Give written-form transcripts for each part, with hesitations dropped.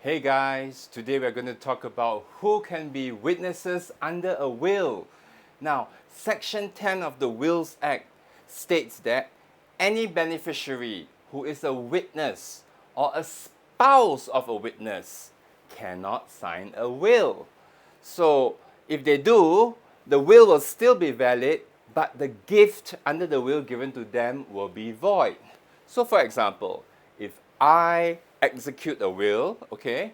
Hey guys, today we're going to talk about who can be witnesses under a will. Now, Section 10 of the Wills Act states that any beneficiary who is a witness or a spouse of a witness cannot sign a will. So, if they do, the will will still be valid, but the gift under the will given to them will be void. So, for example, if I execute a will, okay,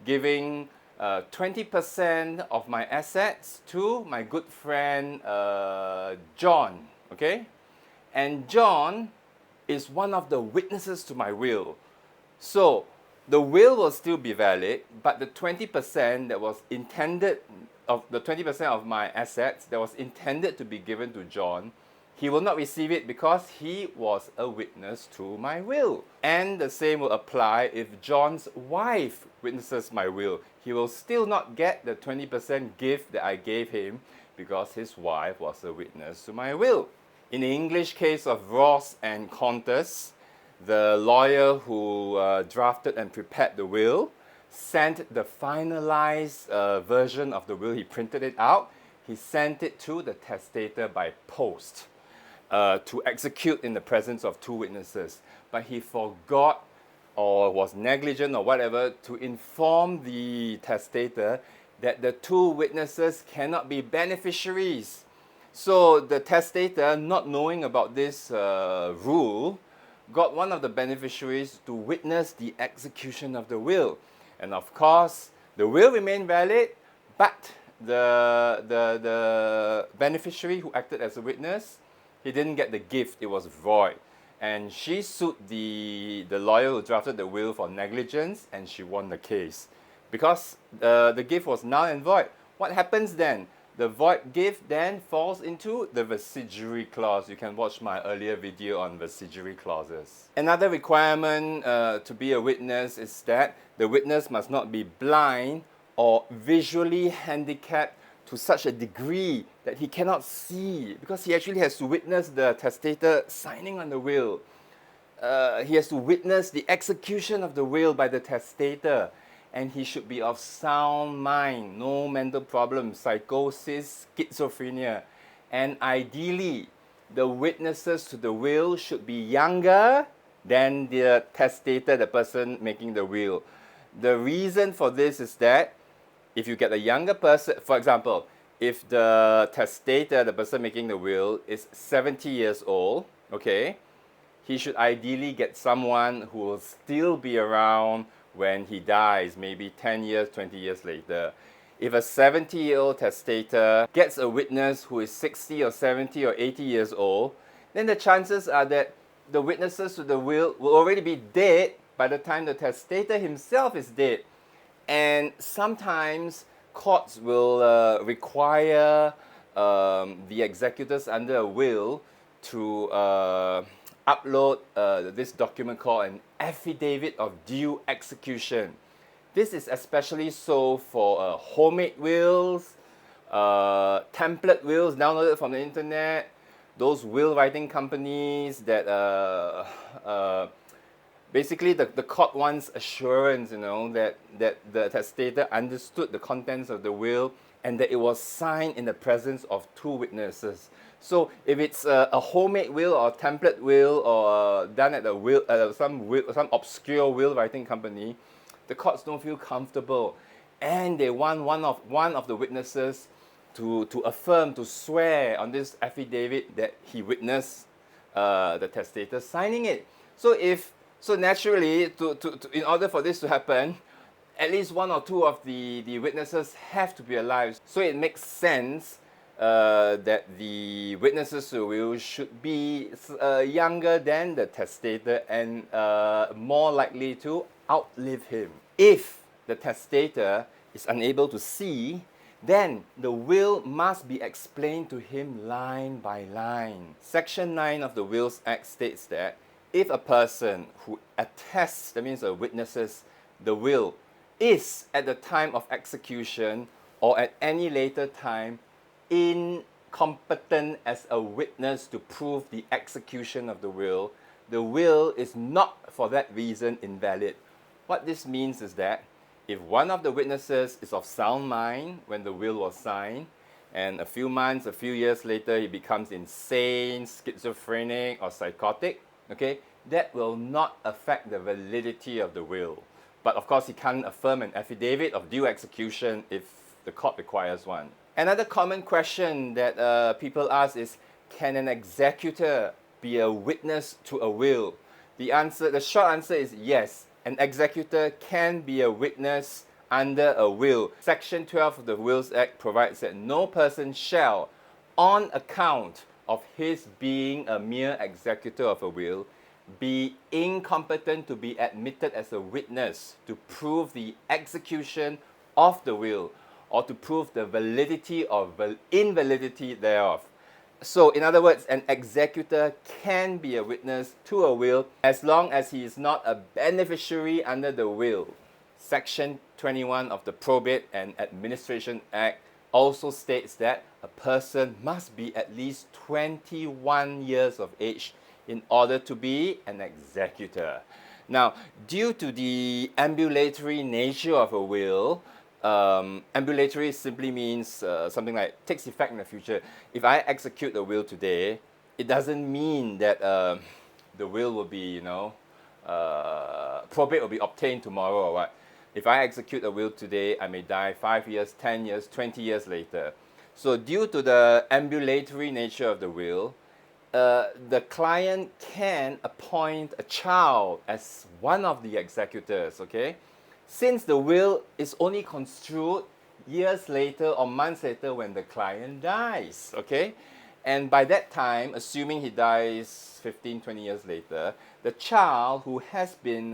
giving 20% of my assets to my good friend John, okay, and John is one of the witnesses to my will. So the will will still be valid, but the 20% that was intended of the 20% of my assets that was intended to be given to John, he will not receive it because he was a witness to my will. And the same will apply if John's wife witnesses my will. He will still not get the 20% gift that I gave him because his wife was a witness to my will. In the English case of Ross and Qantas, the lawyer who drafted and prepared the will sent the finalized version of the will. He printed it out. He sent it to the testator by post to execute in the presence of two witnesses. But he forgot or was negligent or whatever to inform the testator that the two witnesses cannot be beneficiaries. So the testator, not knowing about this rule, got one of the beneficiaries to witness the execution of the will. And of course, the will remained valid, but the beneficiary who acted as a witness, he didn't get the gift, it was void. And she sued the lawyer who drafted the will for negligence, and she won the case. Because the gift was null and void. What happens then? The void gift then falls into the residuary clause. You can watch my earlier video on residuary clauses. Another requirement to be a witness is that the witness must not be blind or visually handicapped to such a degree that he cannot see, because he actually has to witness the testator signing on the will. He has to witness the execution of the will by the testator. And he should be of sound mind, no mental problems, psychosis, schizophrenia. And ideally, the witnesses to the will should be younger than the testator, the person making the will. The reason for this is that if you get a younger person, for example, if the testator, the person making the will, is 70 years old, okay, he should ideally get someone who will still be around when he dies, maybe 10 years, 20 years later. If a 70-year-old testator gets a witness who is 60 or 70 or 80 years old, then the chances are that the witnesses to the will already be dead by the time the testator himself is dead. And sometimes courts will require the executors under a will to upload this document called an Affidavit of Due Execution. This is especially so for homemade wills, template wills downloaded from the internet, those will writing companies that basically the court wants assurance, that the testator understood the contents of the will and that it was signed in the presence of two witnesses. So if it's a homemade will or template will or done at a will, some obscure will writing company, the courts don't feel comfortable, and they want one of the witnesses to affirm, to swear on this affidavit that he witnessed the testator signing it. So naturally, in order for this to happen, at least one or two of the witnesses have to be alive. So it makes sense that the witnesses to the will should be younger than the testator and more likely to outlive him. If the testator is unable to see, then the will must be explained to him line by line. Section 9 of the Wills Act states that if a person who attests, that means witnesses the will, is at the time of execution or at any later time incompetent as a witness to prove the execution of the will is not for that reason invalid. What this means is that if one of the witnesses is of sound mind when the will was signed, and a few months, a few years later, he becomes insane, schizophrenic, or psychotic, okay, that will not affect the validity of the will. But of course, he can't affirm an affidavit of due execution if the court requires one. Another common question that people ask is, can an executor be a witness to a will? The short answer is yes. An executor can be a witness under a will. Section 12 of the Wills Act provides that no person shall, on account of his being a mere executor of a will, be incompetent to be admitted as a witness to prove the execution of the will or to prove the validity or invalidity thereof. So, in other words, an executor can be a witness to a will as long as he is not a beneficiary under the will. Section 21 of the Probate and Administration Act also states that a person must be at least 21 years of age in order to be an executor. Now, due to the ambulatory nature of a will, ambulatory simply means something like takes effect in the future. If I execute a will today, it doesn't mean that the will will be, probate will be obtained tomorrow or what. If I execute a will today, I may die 5 years, 10 years, 20 years later. So due to the ambulatory nature of the will, the client can appoint a child as one of the executors, okay? Since the will is only construed years later or months later when the client dies, okay? And by that time, assuming he dies 15, 20 years later, the child who has been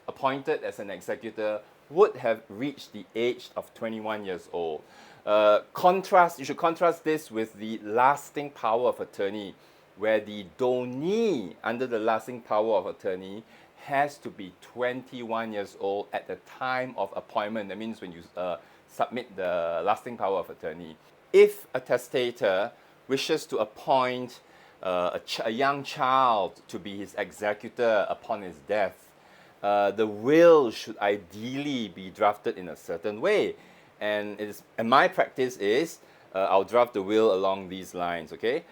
appointed as an executor would have reached the age of 21 years old. You should contrast this with the lasting power of attorney, where the donee under the lasting power of attorney has to be 21 years old at the time of appointment. That means when you submit the lasting power of attorney. If a testator wishes to appoint a young child to be his executor upon his death, the will should ideally be drafted in a certain way. And my practice is, I'll draft the will along these lines, okay?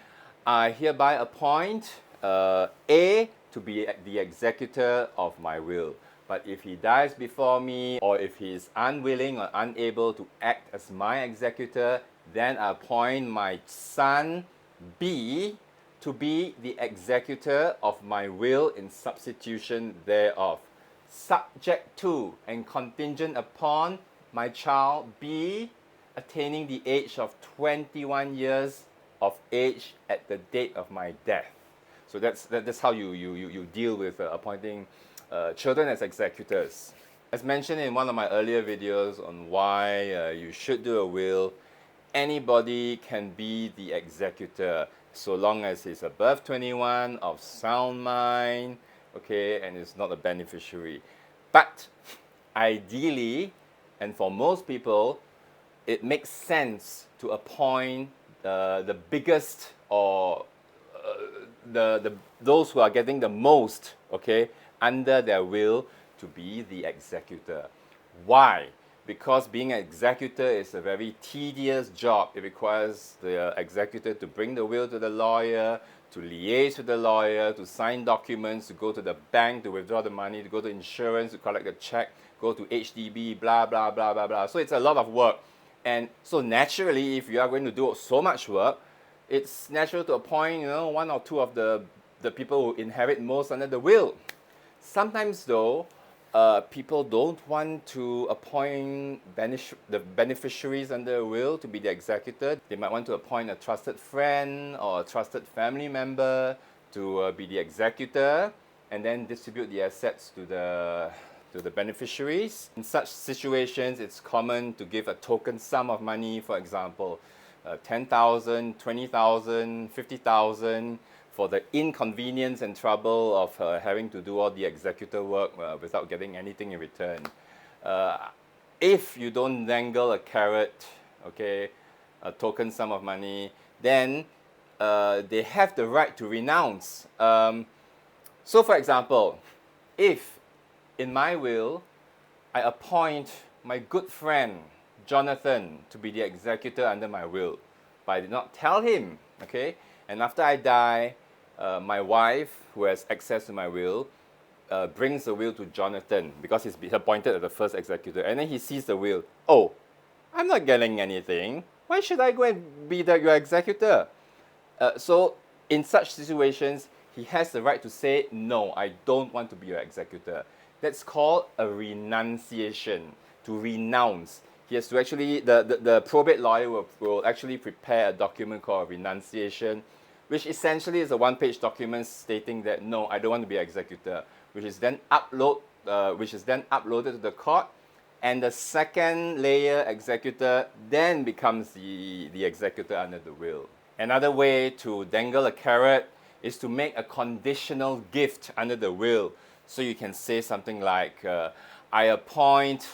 I hereby appoint A to be the executor of my will. But if he dies before me, or if he is unwilling or unable to act as my executor, then I appoint my son B to be the executor of my will in substitution thereof, subject to and contingent upon my child B attaining the age of 21 years of age at the date of my death. So that's how you deal with appointing children as executors. As mentioned in one of my earlier videos on why you should do a will, anybody can be the executor so long as he's above 21, of sound mind, okay, and is not a beneficiary. But ideally, and for most people, it makes sense to appoint the biggest or those who are getting the most, okay, under their will to be the executor. Why? Because being an executor is a very tedious job. It requires the executor to bring the will to the lawyer, to liaise with the lawyer, to sign documents, to go to the bank to withdraw the money, to go to insurance to collect a check, go to HDB, blah, blah, blah, blah, blah. So it's a lot of work. And so naturally, if you are going to do so much work, it's natural to appoint, one or two of the people who inherit most under the will. Sometimes though, people don't want to appoint the beneficiaries under a will to be the executor. They might want to appoint a trusted friend or a trusted family member to be the executor and then distribute the assets to the beneficiaries. In such situations, it's common to give a token sum of money, for example, 10,000, 20,000, 50,000 for the inconvenience and trouble of having to do all the executor work without getting anything in return. If you don't dangle a carrot, okay, a token sum of money, then they have the right to renounce. So for example, if in my will I appoint my good friend Jonathan to be the executor under my will, but I did not tell him, okay? And after I die, my wife, who has access to my will, brings the will to Jonathan because he's been appointed as the first executor. And then he sees the will. Oh, I'm not getting anything. Why should I go and be your executor? So in such situations, he has the right to say, no, I don't want to be your executor. That's called a renunciation, to renounce. He has to actually, the probate lawyer will actually prepare a document called a renunciation, which essentially is a one-page document stating that, no, I don't want to be an executor, which is then uploaded to the court, and the second layer executor then becomes the executor under the will. Another way to dangle a carrot is to make a conditional gift under the will. So you can say something like, I appoint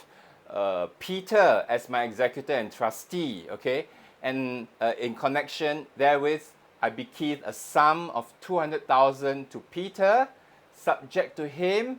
Peter as my executor and trustee, okay? And in connection therewith, I bequeath a sum of 200,000 to Peter, subject to him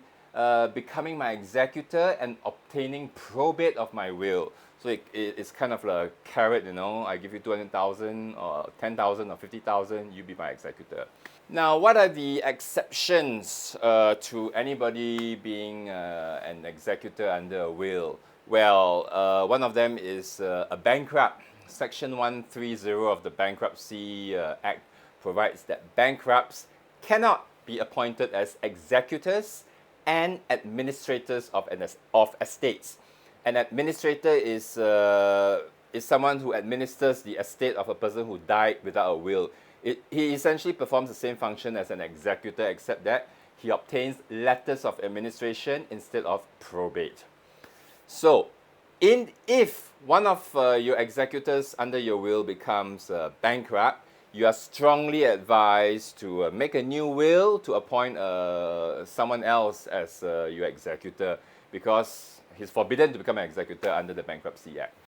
becoming my executor and obtaining probate of my will. So it's kind of like a carrot, you know, I give you 200,000 or 10,000 or 50,000, you be my executor. Now, what are the exceptions to anybody being an executor under a will? Well, one of them is a bankrupt. Section 130 of the Bankruptcy Act provides that bankrupts cannot be appointed as executors and administrators of estates. An administrator is someone who administers the estate of a person who died without a will. He essentially performs the same function as an executor, except that he obtains letters of administration instead of probate. So, if one of your executors under your will becomes bankrupt, you are strongly advised to make a new will to appoint someone else as your executor, because he's forbidden to become an executor under the Bankruptcy Act.